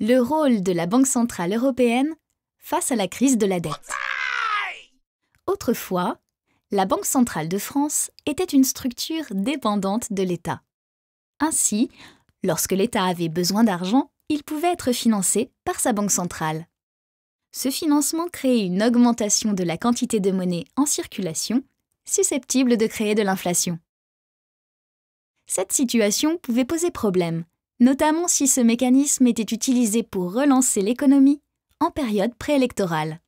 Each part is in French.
Le rôle de la Banque centrale européenne face à la crise de la dette. Autrefois, la Banque centrale de France était une structure dépendante de l'État. Ainsi, lorsque l'État avait besoin d'argent, il pouvait être financé par sa banque centrale. Ce financement créait une augmentation de la quantité de monnaie en circulation, susceptible de créer de l'inflation. Cette situation pouvait poser problème, notamment si ce mécanisme était utilisé pour relancer l'économie en période préélectorale.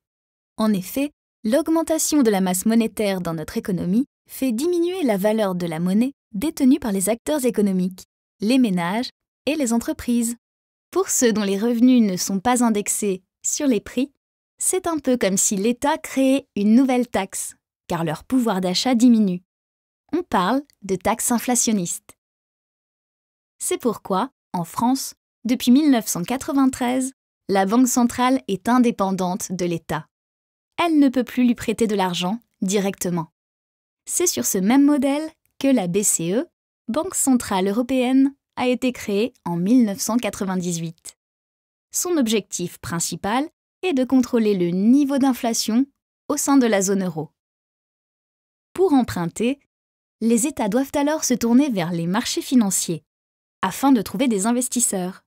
En effet, l'augmentation de la masse monétaire dans notre économie fait diminuer la valeur de la monnaie détenue par les acteurs économiques, les ménages et les entreprises. Pour ceux dont les revenus ne sont pas indexés sur les prix, c'est un peu comme si l'État créait une nouvelle taxe, car leur pouvoir d'achat diminue. On parle de taxe inflationniste. C'est pourquoi, en France, depuis 1993, la Banque centrale est indépendante de l'État. Elle ne peut plus lui prêter de l'argent directement. C'est sur ce même modèle que la BCE, Banque centrale européenne, a été créée en 1998. Son objectif principal est de contrôler le niveau d'inflation au sein de la zone euro. Pour emprunter, les États doivent alors se tourner vers les marchés financiers afin de trouver des investisseurs.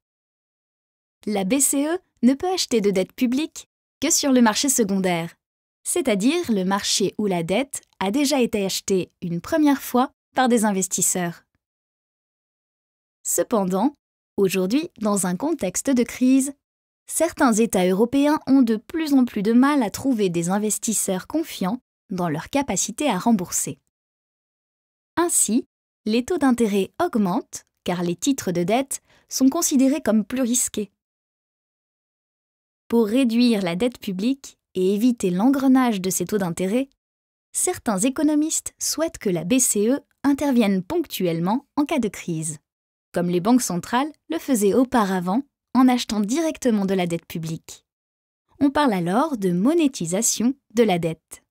La BCE ne peut acheter de dette publique que sur le marché secondaire, c'est-à-dire le marché où la dette a déjà été achetée une première fois par des investisseurs. Cependant, aujourd'hui, dans un contexte de crise, certains États européens ont de plus en plus de mal à trouver des investisseurs confiants dans leur capacité à rembourser. Ainsi, les taux d'intérêt augmentent car les titres de dette sont considérés comme plus risqués. Pour réduire la dette publique et éviter l'engrenage de ces taux d'intérêt, certains économistes souhaitent que la BCE intervienne ponctuellement en cas de crise, comme les banques centrales le faisaient auparavant en achetant directement de la dette publique. On parle alors de monétisation de la dette.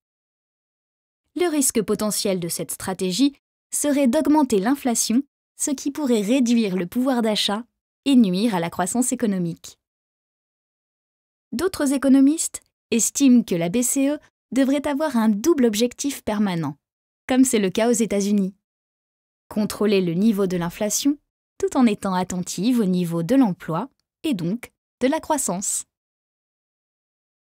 Le risque potentiel de cette stratégie serait d'augmenter l'inflation, ce qui pourrait réduire le pouvoir d'achat et nuire à la croissance économique. D'autres économistes estiment que la BCE devrait avoir un double objectif permanent, comme c'est le cas aux États-Unis. Contrôler le niveau de l'inflation tout en étant attentive au niveau de l'emploi et donc de la croissance.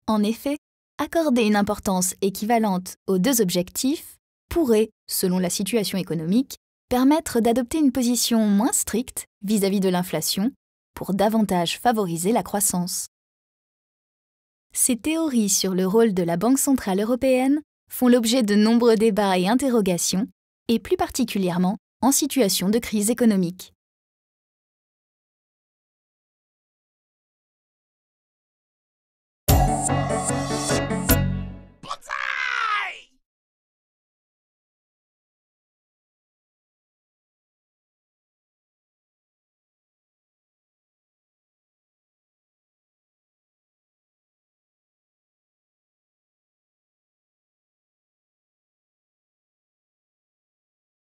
En effet, accorder une importance équivalente aux deux objectifs pourrait, selon la situation économique, permettre d'adopter une position moins stricte vis-à-vis de l'inflation pour davantage favoriser la croissance. Ces théories sur le rôle de la Banque centrale européenne font l'objet de nombreux débats et interrogations, et plus particulièrement en situation de crise économique.